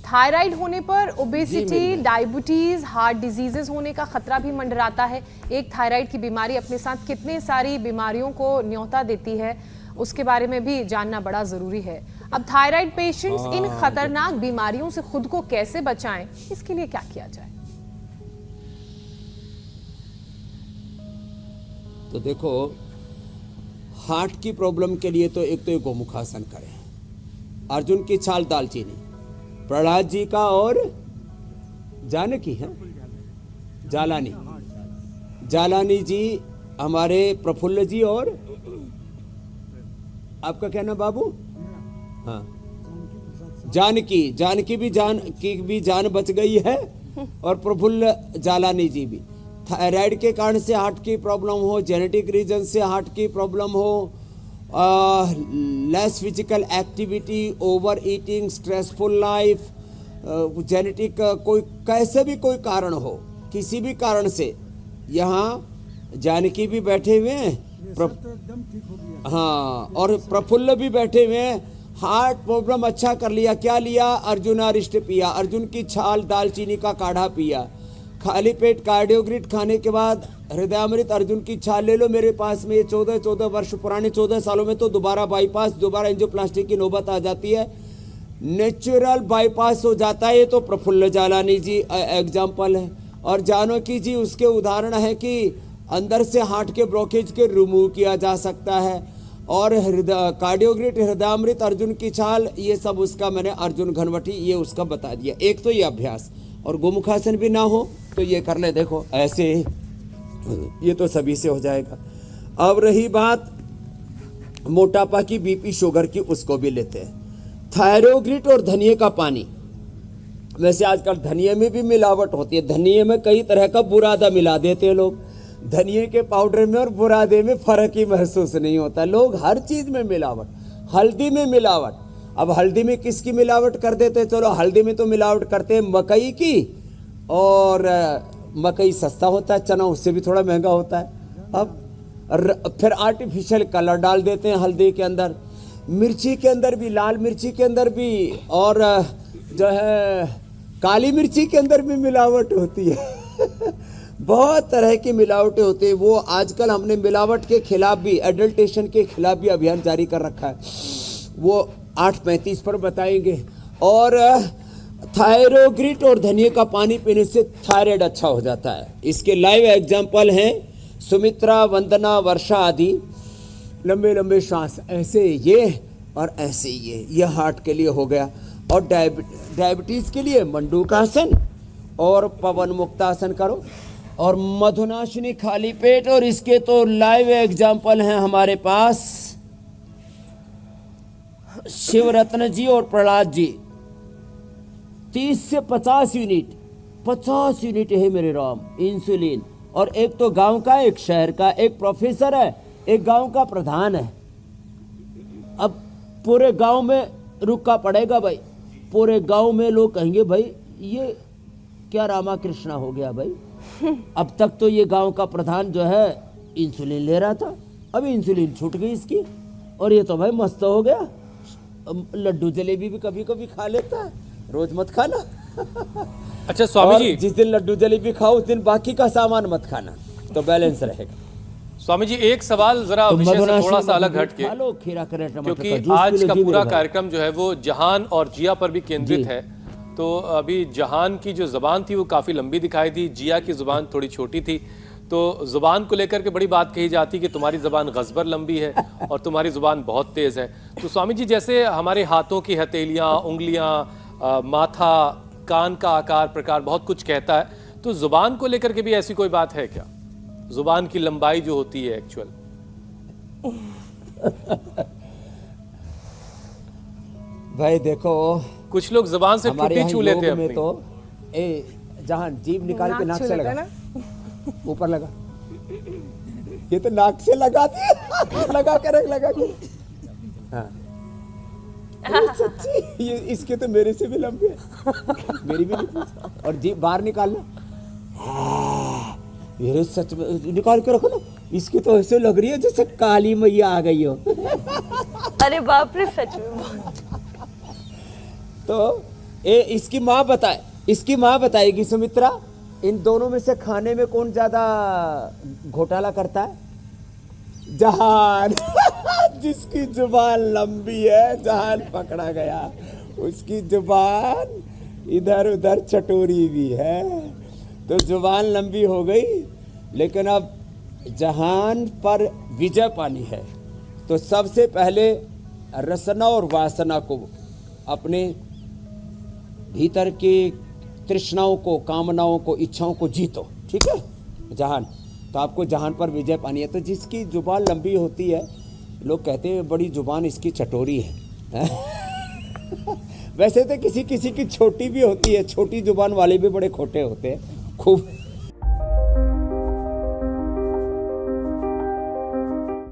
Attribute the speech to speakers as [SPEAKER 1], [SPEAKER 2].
[SPEAKER 1] Thyroid होने पर obesity, diabetes, heart diseases होने का खतरा भी मंडराता है। एक थायराइड की बीमारी अपने साथ कितने सारी बीमारियों को न्योता देती है, उसके बारे में भी जानना बड़ा जरूरी है। अब थायराइड पेशेंट्स इन खतरनाक बीमारियों से खुद को कैसे बचाएं, इसके लिए क्या किया जाए?
[SPEAKER 2] तो देखो, हार्ट की प्रॉब्लम के लिए तो एक तो ये गोमुखासन करें, अर्जुन की छाल दालचीनी, प्रहलाद जी का और जानकी है जालानी जी, हमारे प्रफुल्ल जी, और आपका क्या नाम बाबू? हाँ, जानकी भी जान बच गई है, और प्रफुल्ल जालानी जी भी। थायराइड के कारण से हार्ट की प्रॉब्लम हो, जेनेटिक रीजन से हार्ट की प्रॉब्लम हो, less physical activity, over eating, stressful life, genetic कोई कैसे भी कोई कारण हो, किसी भी कारण से, यहाँ जानकी भी बैठे हुए हैं, हाँ, और प्रफुल्ल भी बैठे हुए हैं। हार्ट प्रॉब्लम अच्छा कर लिया, क्या लिया? अर्जुन अरिष्ट पिया, अर्जुन की छाल दालचीनी का काढ़ा पिया, खाली पेट कार्डियोग्रिड खाने के बाद हृदयामृत अर्जुन की छाल ले लो। मेरे पास में 14 वर्ष पुराने, 14 सालों में तो दोबारा बाईपास, दोबारा एंजियोप्लास्टी की नौबत आ जाती है, नेचुरल बाईपास हो जाता है। ये तो प्रफुल्ल जालानी जी एग्जाम्पल है, और जानकी जी उसके उदाहरण है कि अंदर से हार्ट के ब्लॉकेज के रिमूव किया जा सकता है। और कार्डियोग्रिड, हृदयामृत, अर्जुन की छाल, ये सब उसका मैंने अर्जुन घनवटी ये उसका बता दिया। एक तो ये अभ्यास, और गोमुखासन भी ना हो तो ये कर ले, देखो ऐसे, ये तो सभी से हो जाएगा। अब रही बात मोटापा की, बीपी, शुगर की, उसको भी लेते हैं। थायरोग्रिड और धनिये का पानी, वैसे आजकल धनिये में भी मिलावट होती है, धनिये में कई तरह का बुरादा मिला देते हैं लोग, धनिये के पाउडर में और बुरादे में फर्क ही महसूस नहीं होता। लोग हर चीज में मिलावट, हल्दी में मिलावट। अब हल्दी में किसकी मिलावट कर देते हैं? चलो हल्दी में तो मिलावट करते हैं मकई की, और मकई सस्ता होता है, चना उससे भी थोड़ा महंगा होता है। अब फिर आर्टिफिशियल कलर डाल देते हैं हल्दी के अंदर, मिर्ची के अंदर भी, लाल मिर्ची के अंदर भी, और जो है काली मिर्ची के अंदर भी मिलावट होती है। बहुत तरह की मिलावटें होती है। वो आजकल हमने मिलावट के खिलाफ भी, एडल्टेशन के खिलाफ भी अभियान जारी कर रखा है, वो 8:35 पर बताएंगे। और थायरोग्रिड और धनिये का पानी पीने से थायराइड अच्छा हो जाता है। इसके लाइव एग्जाम्पल हैं सुमित्रा, वंदना, वर्षा आदि। लंबे लंबे सांस, ऐसे ये और ऐसे ये हार्ट के लिए हो गया। और डायबिटीज के लिए मंडूकासन और पवन मुक्तासन करो, और मधुनाशिनी खाली पेट। और इसके तो लाइव एग्जाम्पल हैं हमारे पास शिवरत्न जी और प्रहलाद जी। 30 से 50 यूनिट, 50 यूनिट है मेरे राम इंसुलिन। और एक तो गांव का, एक शहर का, एक प्रोफेसर है, एक गांव का प्रधान है। अब पूरे गांव में रुका पड़ेगा भाई, पूरे गांव में लोग कहेंगे भाई ये क्या रामा कृष्णा हो गया भाई। अब तक तो ये गांव का प्रधान जो है इंसुलिन ले रहा था, अब इंसुलिन छूट गई इसकी, और ये तो भाई मस्त हो गया। लड्डू जलेबी भी कभी कभी खा लेता है, रोज मत खाना।
[SPEAKER 3] अच्छा स्वामी जी,
[SPEAKER 2] जिस दिन लड्डू जलेबी खाओ उस दिन बाकी का सामान मत खाना, तो बैलेंस रहेगा।
[SPEAKER 3] स्वामी जी एक सवाल जरा
[SPEAKER 2] तो
[SPEAKER 3] विषय से थोड़ा सा अलग हट के,
[SPEAKER 2] क्योंकि
[SPEAKER 3] आज का पूरा कार्यक्रम जो है वो जहान और जिया पर भी केंद्रित है। तो अभी जहान की जो जुबान थी वो काफी लंबी दिखाई दी, जिया की जुबान थोड़ी छोटी थी। तो जुबान को लेकर के बड़ी बात कही जाती कि तुम्हारी जुबान गजबर लंबी है और तुम्हारी जुबान बहुत तेज है। तो स्वामी जी जैसे हमारे हाथों की हथेलियां, उंगलियां, माथा, कान का आकार प्रकार बहुत कुछ कहता है, तो जुबान को लेकर के भी ऐसी कोई बात है क्या? जुबान की लंबाई जो होती है एक्चुअल?
[SPEAKER 2] भाई देखो,
[SPEAKER 3] कुछ लोग जुबान से टूटी छू लेते हैं अपनी।
[SPEAKER 2] तो जहां जीभ निकाल के नाक से लगा, ऊपर लगा, ये तो नाक से लगा दिया, लगा के रख, लगा के। हाँ सच्ची, ये इसके तो मेरे से भी लंबे है, मेरी भी नहीं। और जीभ बाहर निकालना, ये सच में निकाल के रखो ना, इसकी तो ऐसे लग रही है जैसे काली मैया आ गई हो।
[SPEAKER 1] अरे बाप रे, सच में।
[SPEAKER 2] तो इसकी माँ बताएगी सुमित्रा, इन दोनों में से खाने में कौन ज्यादा घोटाला करता है? जहान। जिसकी जुबान लंबी है, जहान पकड़ा गया। उसकी जुबान इधर उधर चटोरी भी है, तो जुबान लंबी हो गई। लेकिन अब जहान पर विजय पानी है, तो सबसे पहले रसना और वासना को, अपने भीतर की तृष्णाओं को, कामनाओं को, इच्छाओं को जीतो। ठीक है जहान, तो आपको जहान पर विजय पानी है। तो जिसकी जुबान लंबी होती है, लोग कहते हैं बड़ी जुबान इसकी चटोरी है। वैसे तो किसी किसी की छोटी भी होती है, छोटी जुबान वाले भी बड़े खोटे होते हैं, खूब